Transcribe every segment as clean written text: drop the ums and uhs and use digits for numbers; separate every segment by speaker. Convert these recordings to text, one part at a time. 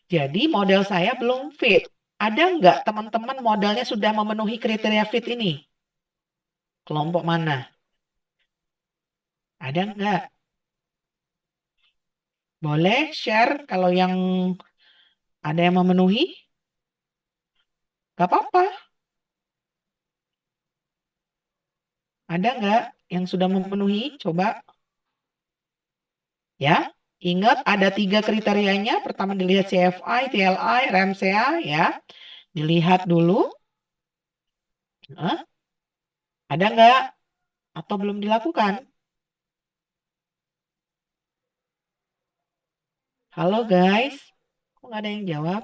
Speaker 1: Jadi model saya belum fit. Ada nggak teman-teman modelnya sudah memenuhi kriteria fit ini? Kelompok mana? Ada nggak? Boleh share kalau yang ada yang memenuhi? Gak apa-apa. Ada nggak yang sudah memenuhi? Coba ya. Ingat ada 3 kriterianya. Pertama dilihat CFI, TLI, RMCA ya. Dilihat dulu. Hah? Ada nggak? Atau belum dilakukan? Halo guys. Kok nggak ada yang jawab?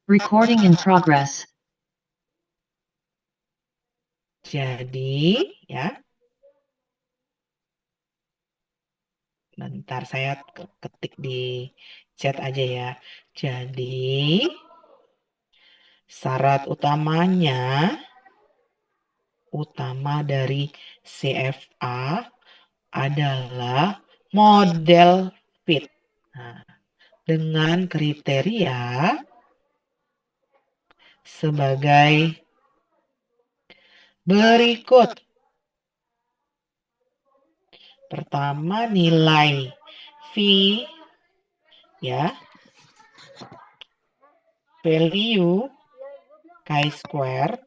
Speaker 2: Recording in progress.
Speaker 1: Jadi ya. Bentar saya ketik di chat aja ya. Jadi syarat utama dari CFA adalah model fit. Nah, dengan kriteria sebagai berikut. Pertama nilai V ya, value chi-square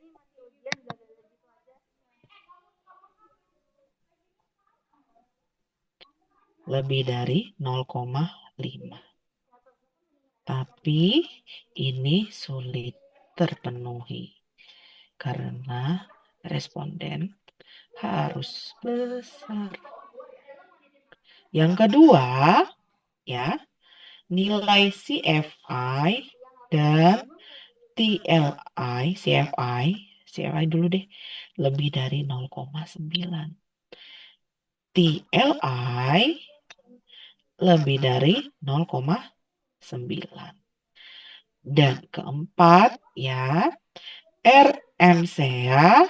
Speaker 1: lebih dari 0,5. Tapi ini sulit terpenuhi karena responden harus besar. Yang kedua, ya, nilai CFI dan CFI dulu deh, lebih dari 0,9. TLI lebih dari 0,9. Dan keempat, ya, RMCA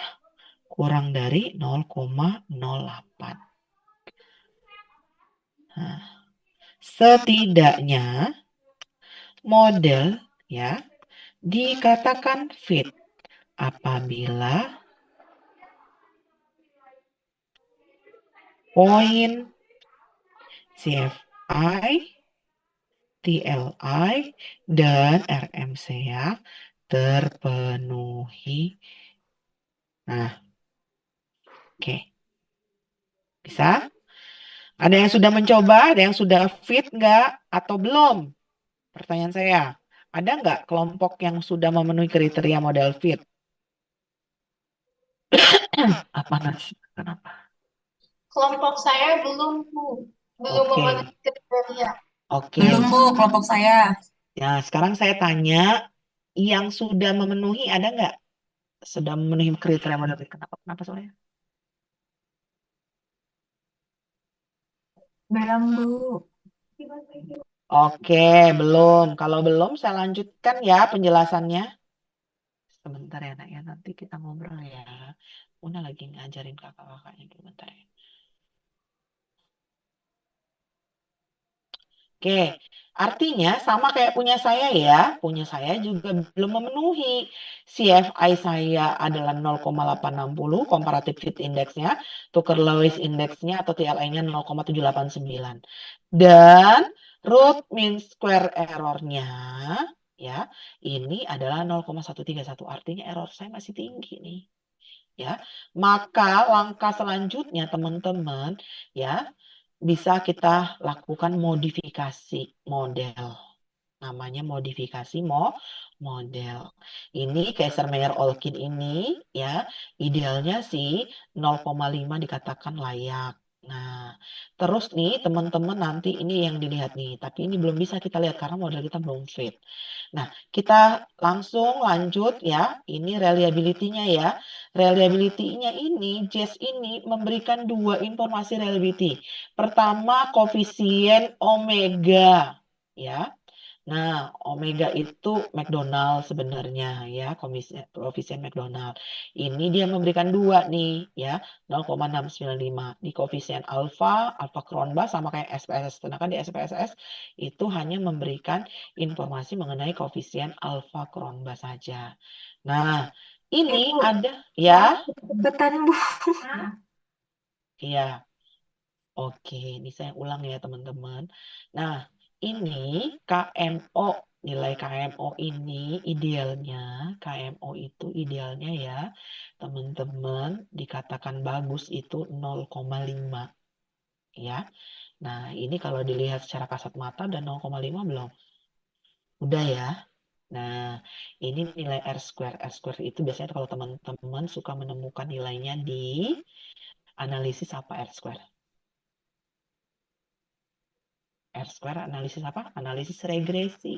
Speaker 1: kurang dari 0,08. Nah, setidaknya model ya dikatakan fit apabila poin CFI, TLI, dan RMCA terpenuhi. Nah, oke. Bisa? Ada yang sudah mencoba? Ada yang sudah fit nggak? Atau belum? Pertanyaan saya. Ada nggak kelompok yang sudah memenuhi kriteria model fit? Apa nasi? Kenapa?
Speaker 3: Kelompok saya belum, Bu. Belum
Speaker 1: Oke,
Speaker 3: memenuhi kriteria.
Speaker 1: oke.
Speaker 2: Belum, Bu, kelompok saya.
Speaker 1: Ya, sekarang saya tanya, yang sudah memenuhi ada nggak? Sudah memenuhi kriteria model fit? Kenapa? Kenapa soalnya?
Speaker 2: Belum, Bu.
Speaker 1: Oke, belum. Kalau belum, saya lanjutkan ya penjelasannya. Sebentar ya, nak ya. Nanti kita ngobrol ya. Una lagi ngajarin kakak-kakaknya dulu bentar ya. Oke, artinya sama kayak punya saya ya. Punya saya juga belum memenuhi. CFI saya adalah 0,860, comparative fit indexnya, Tucker Lewis indexnya atau TLI-nya 0,789. Dan root mean square error-nya ya, ini adalah 0,131. Artinya error saya masih tinggi nih. Ya, maka langkah selanjutnya teman-teman ya bisa kita lakukan modifikasi model. Namanya modifikasi model. Ini Kaiser-Meyer-Olkin ini ya idealnya sih 0,5 dikatakan layak Nah, terus nih teman-teman nanti ini yang dilihat nih, tapi ini belum bisa kita lihat karena model kita belum fit. Nah, kita langsung lanjut ya. Ini reliability-nya ya. Reliability-nya ini, JES ini memberikan dua informasi reliability. Pertama, koefisien omega ya. Nah, omega itu McDonald sebenarnya ya, koefisien McDonald. Ini dia memberikan dua nih ya, 0,695. Di koefisien alfa, alfa Kronbach sama kayak SPSS. Sedangkan di SPSS itu hanya memberikan informasi mengenai koefisien alfa Kronbach saja. Nah, ini
Speaker 3: Bu,
Speaker 1: ada ya,
Speaker 3: cepetan Bu.
Speaker 1: ya. Oke, ini saya ulang ya teman-teman. Nah, ini KMO, nilai KMO ini idealnya, KMO itu idealnya ya, teman-teman dikatakan bagus itu 0,5 ya. Nah, ini kalau dilihat secara kasat mata udah 0,5 belum? Udah ya. Nah, ini nilai R square. R square itu biasanya kalau teman-teman suka menemukan nilainya di analisis apa R square? R square analisis apa? Analisis regresi.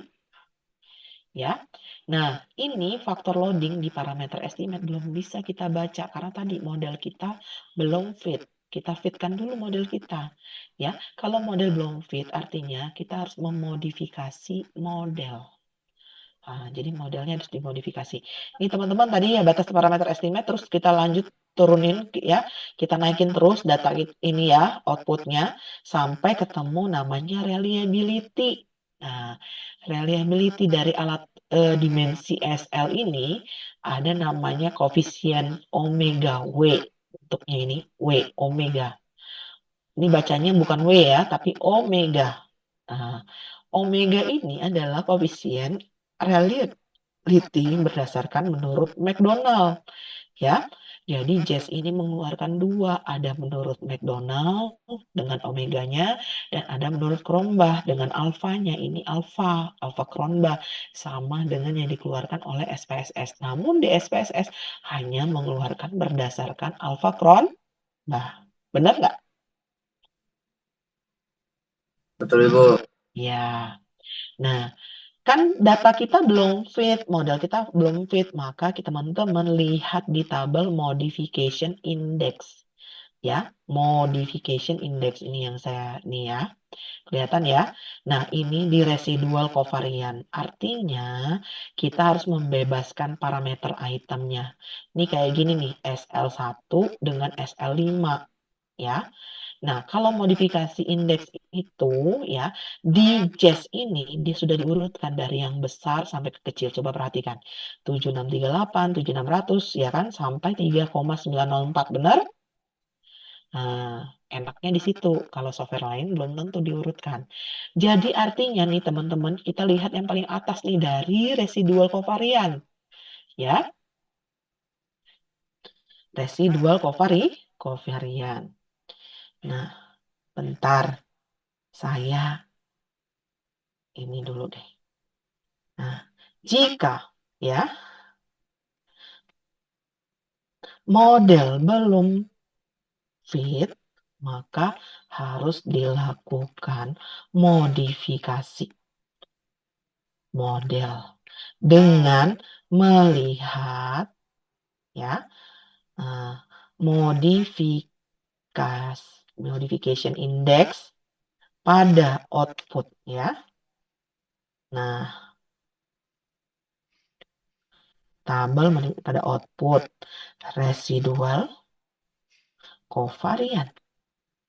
Speaker 1: Ya. Nah, ini faktor loading di parameter estimate belum bisa kita baca karena tadi model kita belum fit. Kita fitkan dulu model kita. Ya, kalau model belum fit artinya kita harus memodifikasi model. Jadi modelnya harus dimodifikasi. Ini teman-teman tadi ya batas parameter estimate terus kita lanjut turunin ya. Kita naikin terus data ini ya outputnya sampai ketemu namanya reliability. Nah, reliability dari alat dimensi SL ini ada namanya koefisien omega W. Bentuknya ini W omega. Ini bacanya bukan W ya, tapi omega. Nah, omega ini adalah koefisien reliability berdasarkan menurut McDonald ya. Jadi JES ini mengeluarkan dua, ada menurut McDonald dengan omeganya dan ada menurut Kronbach dengan alfanya. Ini alfa, alfa Kronbach sama dengan yang dikeluarkan oleh SPSS. Namun di SPSS hanya mengeluarkan berdasarkan alfa Kronbach. Benar nggak?
Speaker 4: Betul Ibu.
Speaker 1: Ya. Nah, kan data kita belum fit, model kita belum fit, maka kita teman-teman lihat di tabel modification index. Ya, modification index ini yang saya nih ya. Kelihatan ya. Nah, ini di residual covariant. Artinya kita harus membebaskan parameter itemnya. Ini kayak gini nih, SL1 dengan SL5 ya. Nah, kalau modifikasi indeks itu ya di JES ini dia sudah diurutkan dari yang besar sampai ke kecil. Coba perhatikan. 7638, 7600 ya kan sampai 3,904 benar? Nah, enaknya di situ. Kalau software lain belum tentu diurutkan. Jadi artinya nih teman-teman, kita lihat yang paling atas nih dari residual covariant. Ya, residual covariant. Nah, bentar. Saya ini dulu deh. Nah, jika ya model belum fit, maka harus dilakukan modifikasi model dengan melihat ya modification index pada output ya. Nah, tabel pada output residual covariant.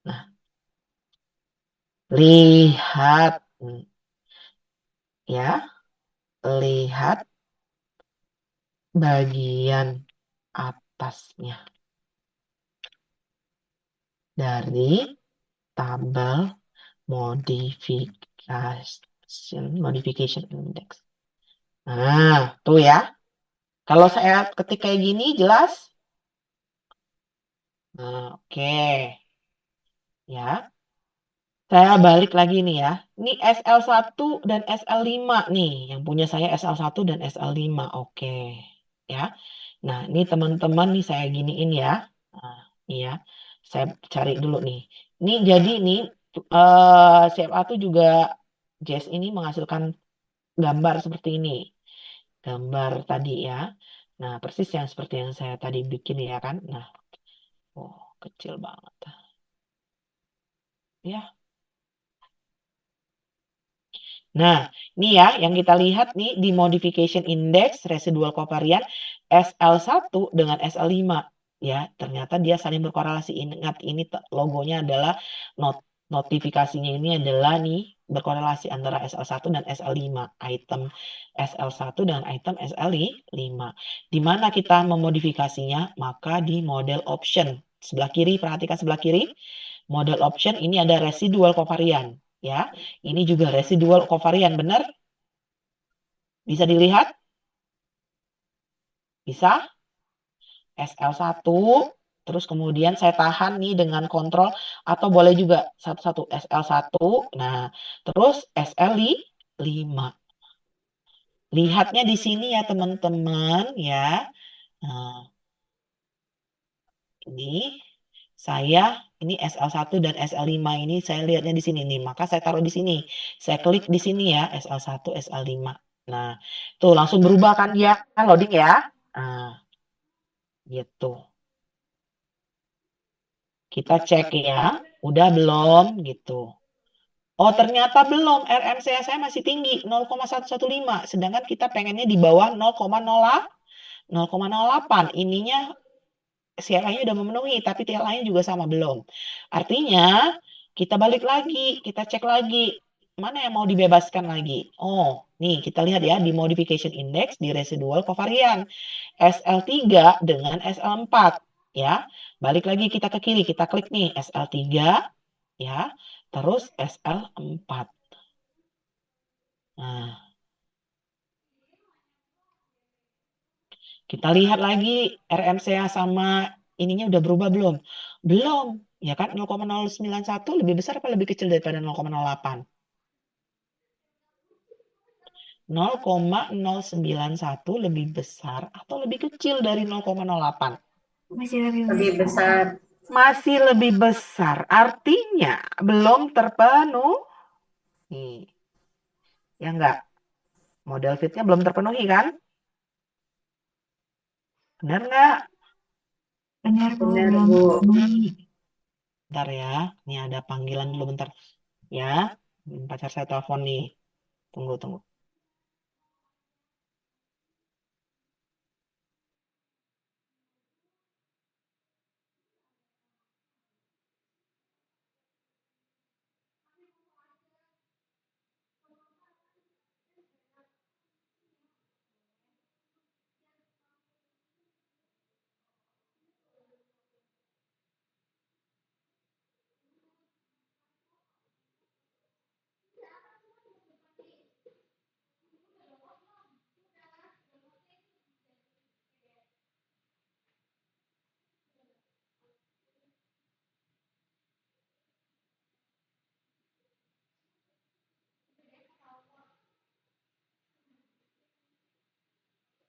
Speaker 1: Nah, lihat ya, lihat bagian atasnya dari tabel modification index. Nah, tuh ya. Kalau saya ketik kayak gini jelas? Nah, oke. Ya. Saya balik lagi nih ya. Ini SL1 dan SL5 nih. Yang punya saya SL1 dan SL5. Oke. Ya. Nah, ini teman-teman nih saya giniin ya. Nah, ini ya. Saya cari dulu nih. Nih jadi nih CFA tuh juga JS ini menghasilkan gambar seperti ini. Gambar tadi ya. Nah, persis yang seperti yang saya tadi bikin ya kan. Nah, oh, kecil banget. Ya. Nah, ini ya yang kita lihat nih di modification index residual kovarian SL1 dengan SL5 ya. Ternyata dia saling berkorelasi. Ingat ini logonya adalah notifikasinya ini adalah nih berkorelasi antara SL1 dan SL5. Item SL1 dan item SL5. Di mana kita memodifikasinya? Maka di model option. Sebelah kiri, perhatikan sebelah kiri. Model option ini ada residual kovarian ya. Ini juga residual kovarian, benar? Bisa dilihat? Bisa? SL1, terus kemudian saya tahan nih dengan kontrol, atau boleh juga satu-satu SL1, nah terus SL5. Lihatnya di sini ya teman-teman ya. Nah, ini ini SL1 dan SL5 ini saya lihatnya di sini nih, maka saya taruh di sini. Saya klik di sini ya, SL1, SL5. Nah, tuh langsung berubah kan dia, loading ya. Nah, gitu. Kita cek ya, udah belum gitu. Oh, ternyata belum. RMCA saya masih tinggi, 0,115. Sedangkan kita pengennya di bawah 0,08. Ininya CLI-nya udah memenuhi, tapi TLI-nya juga sama belum. Artinya, kita balik lagi, kita cek lagi. Mana yang mau dibebaskan lagi? Oh, nih kita lihat ya di modification index di residual kovarian. SL3 dengan SL4 ya. Balik lagi kita ke kiri, kita klik nih SL3 ya, terus SL4. Nah, kita lihat lagi RMCA sama ininya udah berubah belum? Belum, ya kan 0,091 lebih besar apa lebih kecil daripada 0,08? 0,091 lebih besar atau lebih kecil dari 0,08?
Speaker 3: Masih lebih
Speaker 4: Lebih besar.
Speaker 1: Masih lebih besar, artinya belum terpenuhi. Ya enggak? Model fitnya belum terpenuhi kan? Benar enggak?
Speaker 3: benar, Bu.
Speaker 4: Benar,
Speaker 3: Belum
Speaker 4: Bu.
Speaker 3: terpenuhi.
Speaker 1: Bentar ya, ini ada panggilan dulu bentar. Ya, pacar saya telepon nih. Tunggu, tunggu.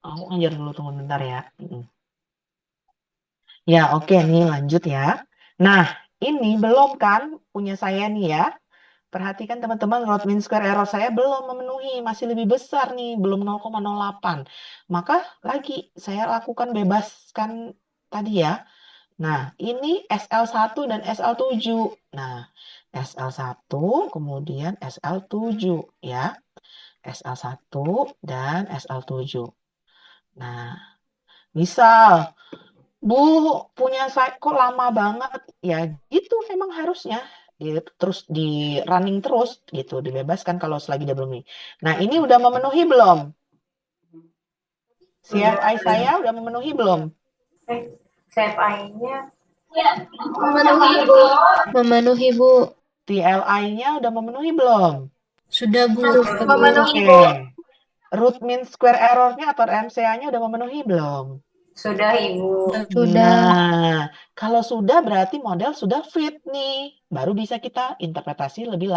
Speaker 1: Aku ngajar dulu, tunggu bentar ya. Ya, oke nih lanjut ya. Nah, ini belum kan punya saya nih ya. Perhatikan teman-teman, root mean square error saya belum memenuhi, masih lebih besar nih, belum 0,08. Maka lagi saya lakukan bebaskan tadi ya. Nah, ini SL1 dan SL7. Nah, SL1 kemudian SL7 ya. SL1 dan SL7. Nah, misal Bu punya saya kok lama banget ya, gitu memang harusnya terus di running terus gitu, dibebaskan kalau selagi dia belum ini. Nah, ini udah memenuhi belum? CFI saya udah memenuhi belum?
Speaker 4: CFI-nya
Speaker 3: Memenuhi, Bu. Memenuhi, Bu.
Speaker 1: TLI-nya udah memenuhi belum?
Speaker 3: Sudah, Bu.
Speaker 1: Memenuhi, Bu. Root mean square error-nya atau RMCA-nya udah memenuhi belum?
Speaker 4: sudah, Ibu.
Speaker 3: Sudah.
Speaker 1: Nah, kalau sudah berarti model sudah fit nih. Baru bisa kita interpretasi lebih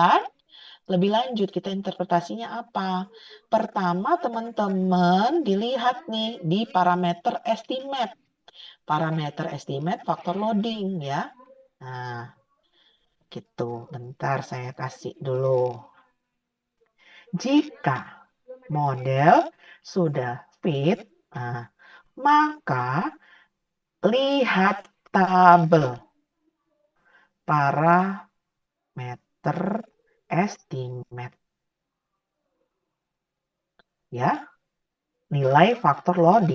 Speaker 1: lanjut. Kita interpretasinya apa? Pertama, teman-teman dilihat nih di parameter estimate. Parameter estimate faktor loading ya. Nah, Gitu, bentar saya kasih dulu. Jika model sudah fit, maka lihat tabel parameter estimate. Ya, nilai faktor loading.